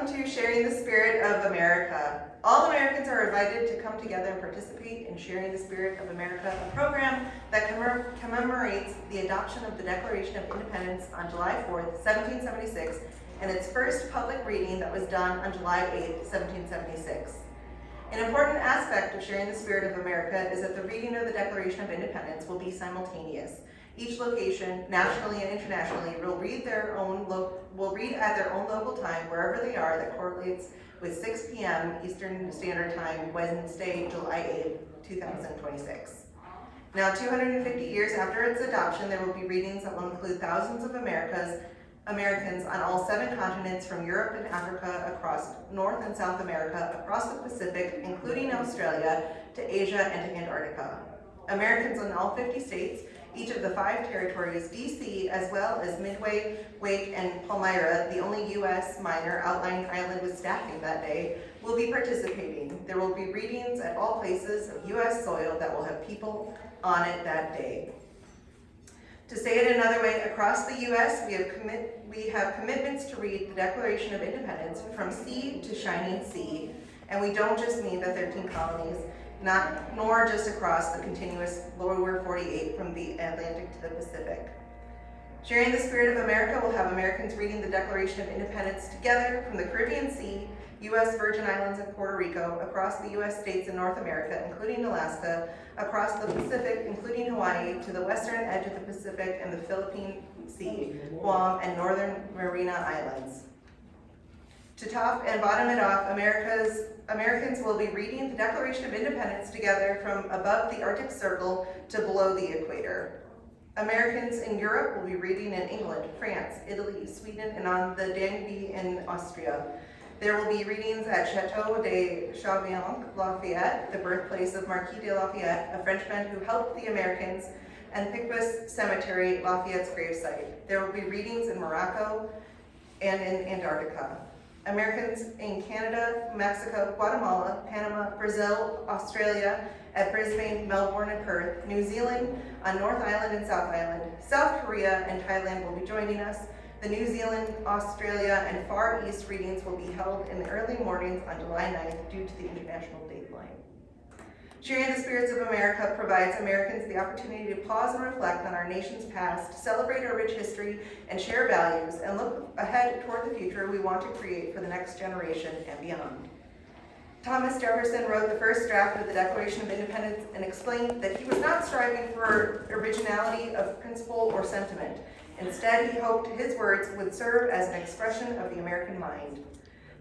to Sharing the Spirit of America. All Americans are invited to come together and participate in Sharing the Spirit of America, a program that commemorates the adoption of the Declaration of Independence on July 4th, 1776, and its first public reading that was done on July 8th, 1776. An important aspect of Sharing the Spirit of America is that the reading of the Declaration of Independence will be simultaneous. Each location, nationally and internationally, will read at their own local time wherever they are that correlates with 6 p.m. Eastern Standard Time, Wednesday, July 8th, 2026. Now, 250 years after its adoption, there will be readings that will include thousands of Americans on all 7 continents, from Europe and Africa, across North and South America, across the Pacific, including Australia, to Asia and to Antarctica. Americans in all 50 states, each of the 5 territories, DC, as well as Midway, Wake, and Palmyra, the only U.S. minor outlying island with staffing that day, will be participating. There will be readings at all places of U.S. soil that will have people on it that day. To say it another way, across the U.S., we have commitments to read the Declaration of Independence from sea to shining sea, and we don't just mean the 13 colonies, nor just across the continuous lower 48 from the Atlantic to the Pacific. Sharing the Spirit of America will have Americans reading the Declaration of Independence together from the Caribbean Sea, U.S. Virgin Islands and Puerto Rico, across the U.S. states in North America, including Alaska, across the Pacific, including Hawaii, to the western edge of the Pacific and the Philippine Sea, Guam, and Northern Mariana Islands. To top and bottom it off, Americans will be reading the Declaration of Independence together from above the Arctic Circle to below the equator. Americans in Europe will be reading in England, France, Italy, Sweden, and on the Danube in Austria. There will be readings at Chateau de Chateaubriand, Lafayette, the birthplace of Marquis de Lafayette, a Frenchman who helped the Americans, and Picpus Cemetery, Lafayette's gravesite. There will be readings in Morocco and in Antarctica. Americans in Canada, Mexico, Guatemala, Panama, Brazil, Australia, at Brisbane, Melbourne, and Perth, New Zealand, on North Island and South Island, South Korea and Thailand will be joining us. The New Zealand, Australia, and Far East readings will be held in the early mornings on July 9th due to the international deadline. Sharing the Spirits of America provides Americans the opportunity to pause and reflect on our nation's past, celebrate our rich history, and share values, and look ahead toward the future we want to create for the next generation and beyond. Thomas Jefferson wrote the first draft of the Declaration of Independence and explained that he was not striving for originality of principle or sentiment. Instead, he hoped his words would serve as an expression of the American mind.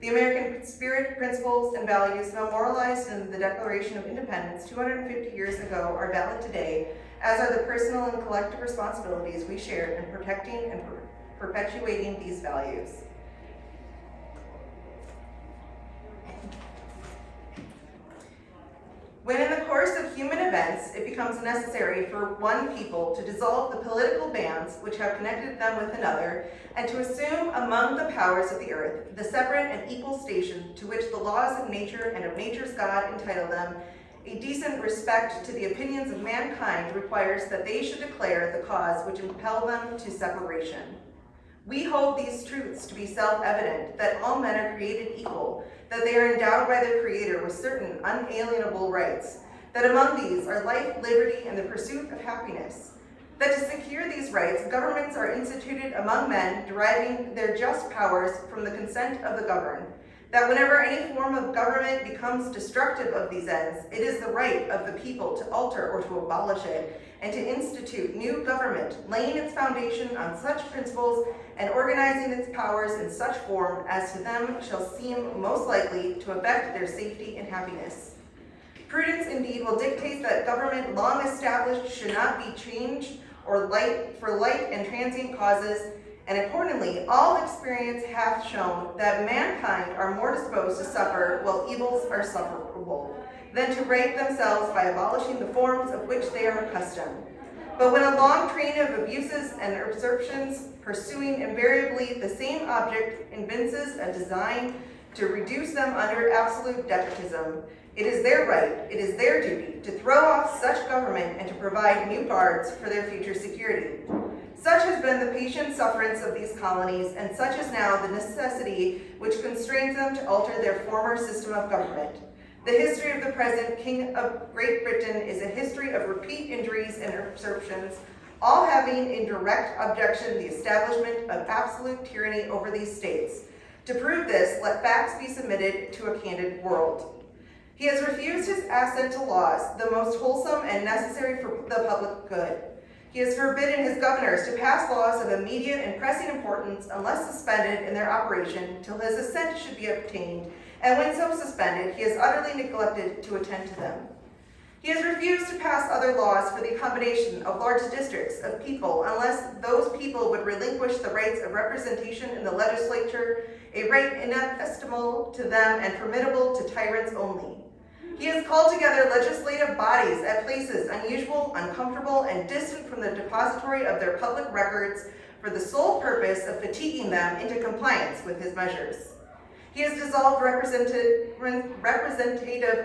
The American spirit, principles, and values memorialized in the Declaration of Independence 250 years ago are valid today, as are the personal and collective responsibilities we share in protecting and perpetuating these values. When in the course of human events, it becomes necessary for one people to dissolve the political bands which have connected them with another, and to assume among the powers of the earth the separate and equal station to which the laws of nature and of nature's God entitle them, a decent respect to the opinions of mankind requires that they should declare the cause which impel them to separation. We hold these truths to be self-evident, that all men are created equal, that they are endowed by their Creator with certain unalienable rights, that among these are life, liberty, and the pursuit of happiness, that to secure these rights, governments are instituted among men, deriving their just powers from the consent of the governed, that whenever any form of government becomes destructive of these ends, it is the right of the people to alter or to abolish it, and to institute new government, laying its foundation on such principles and organizing its powers in such form as to them shall seem most likely to effect their safety and happiness. Prudence indeed will dictate that government long established should not be changed or for light and transient causes, and accordingly all experience hath shown that mankind are more disposed to suffer while evils are sufferable, than to right themselves by abolishing the forms of which they are accustomed. But when a long train of abuses and usurpations, pursuing invariably the same object, evinces a design to reduce them under absolute despotism, it is their right, it is their duty, to throw off such government and to provide new guards for their future security. Such has been the patient sufferance of these colonies, and such is now the necessity which constrains them to alter their former system of government. The history of the present King of Great Britain is a history of repeat injuries and usurpations, all having in direct objection the establishment of absolute tyranny over these states. To prove this, let facts be submitted to a candid world. He has refused his assent to laws, the most wholesome and necessary for the public good. He has forbidden his governors to pass laws of immediate and pressing importance unless suspended in their operation till his assent should be obtained, and when so suspended, he has utterly neglected to attend to them. He has refused to pass other laws for the accommodation of large districts of people unless those people would relinquish the rights of representation in the legislature, a right inestimable to them and formidable to tyrants only. He has called together legislative bodies at places unusual, uncomfortable, and distant from the depository of their public records for the sole purpose of fatiguing them into compliance with his measures. He has dissolved representative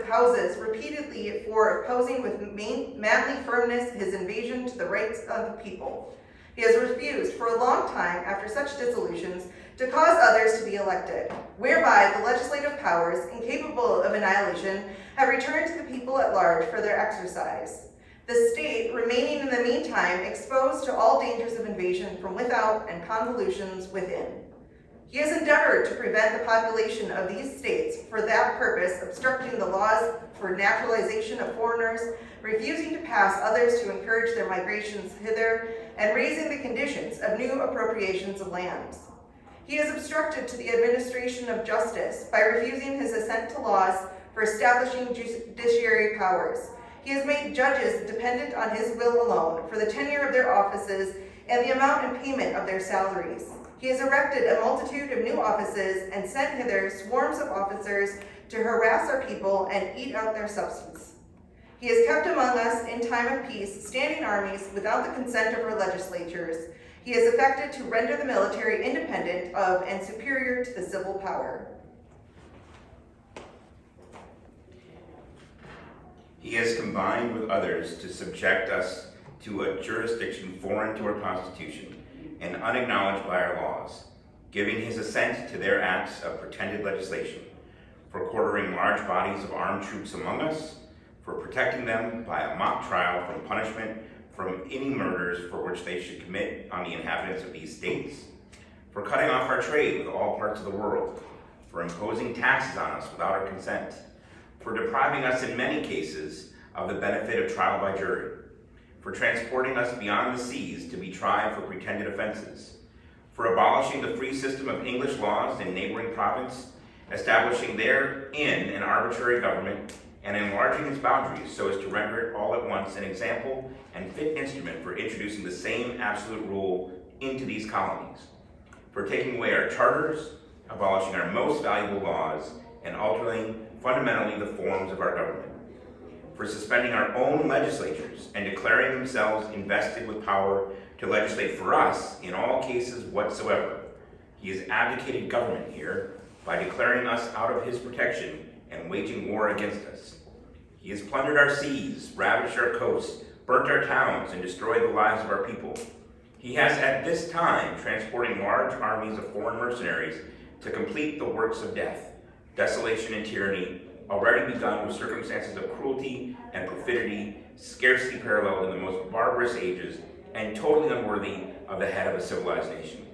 houses repeatedly for opposing with manly firmness his invasion to the rights of the people. He has refused for a long time, after such dissolutions, to cause others to be elected, whereby the legislative powers, incapable of annihilation, have returned to the people at large for their exercise. The state, remaining in the meantime exposed to all dangers of invasion from without and convulsions within. He has endeavored to prevent the population of these states for that purpose, obstructing the laws for naturalization of foreigners, refusing to pass others to encourage their migrations hither, and raising the conditions of new appropriations of lands. He has obstructed to the administration of justice by refusing his assent to laws for establishing judiciary powers. He has made judges dependent on his will alone for the tenure of their offices and the amount and payment of their salaries. He has erected a multitude of new offices and sent hither swarms of officers to harass our people and eat out their substance. He has kept among us in time of peace standing armies without the consent of our legislatures. He has effected to render the military independent of and superior to the civil power. He has combined with others to subject us to a jurisdiction foreign to our Constitution and unacknowledged by our laws, giving his assent to their acts of pretended legislation, for quartering large bodies of armed troops among us, for protecting them by a mock trial from punishment from any murders for which they should commit on the inhabitants of these states, for cutting off our trade with all parts of the world, for imposing taxes on us without our consent, for depriving us in many cases of the benefit of trial by jury, for transporting us beyond the seas to be tried for pretended offenses, for abolishing the free system of English laws in neighboring province, establishing therein an arbitrary government, and enlarging its boundaries so as to render it all at once an example and fit instrument for introducing the same absolute rule into these colonies, for taking away our charters, abolishing our most valuable laws, and altering fundamentally the forms of our government, for suspending our own legislatures and declaring themselves invested with power to legislate for us in all cases whatsoever. He has abdicated government here by declaring us out of his protection and waging war against us. He has plundered our seas, ravaged our coasts, burnt our towns, and destroyed the lives of our people. He has at this time transporting large armies of foreign mercenaries to complete the works of death, desolation, and tyranny, already begun with circumstances of cruelty and perfidy scarcely paralleled in the most barbarous ages and totally unworthy of the head of a civilized nation.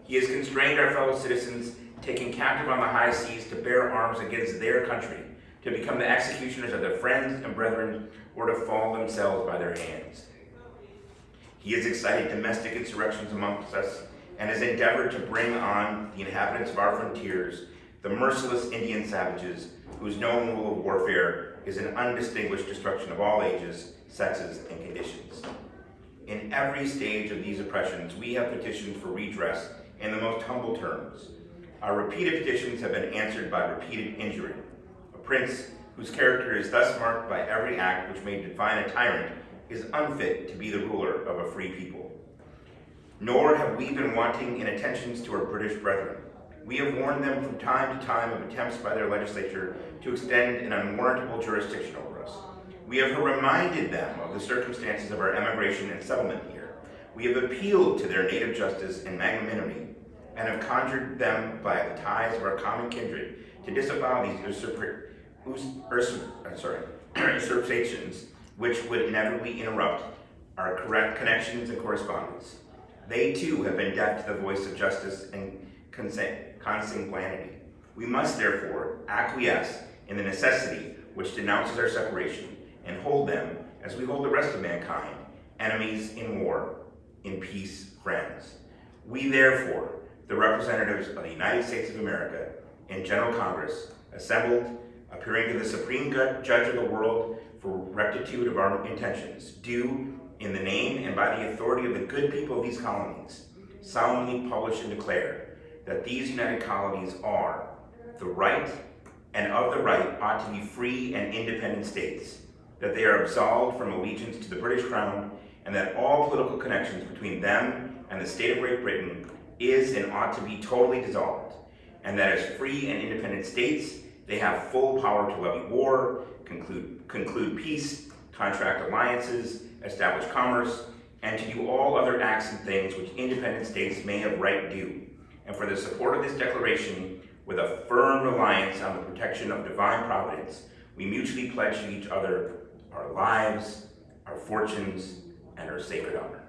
He has constrained our fellow citizens, taken captive on the high seas to bear arms against their country, to become the executioners of their friends and brethren, or to fall themselves by their hands. He has excited domestic insurrections amongst us and has endeavored to bring on the inhabitants of our frontiers the merciless Indian savages whose known rule of warfare is an undistinguished destruction of all ages, sexes, and conditions. In every stage of these oppressions, we have petitioned for redress in the most humble terms. Our repeated petitions have been answered by repeated injury. A prince whose character is thus marked by every act which may define a tyrant is unfit to be the ruler of a free people. Nor have we been wanting in attentions to our British brethren. We have warned them from time to time of attempts by their legislature to extend an unwarrantable jurisdiction over us. We have reminded them of the circumstances of our emigration and settlement here. We have appealed to their native justice and magnanimity, and have conjured them by the ties of our common kindred to disavow these usurpations, which would inevitably interrupt our correct connections and correspondence. They too have been deaf to the voice of justice and consanguinity. We must therefore acquiesce in the necessity which denounces our separation, and hold them, as we hold the rest of mankind, enemies in war, in peace, friends. We therefore, the representatives of the United States of America in General Congress, assembled, appearing to the Supreme Judge of the world for rectitude of our intentions, do, in the name and by the authority of the good people of these colonies, solemnly publish and declare that these united colonies are the right, and of the right ought to be free and independent states, that they are absolved from allegiance to the British Crown, and that all political connections between them and the state of Great Britain is and ought to be totally dissolved, and that as free and independent states, they have full power to levy war, conclude peace, contract alliances, establish commerce, and to do all other acts and things which independent states may have right to do. And for the support of this declaration, with a firm reliance on the protection of divine providence, we mutually pledge to each other our lives, our fortunes, and our sacred honor.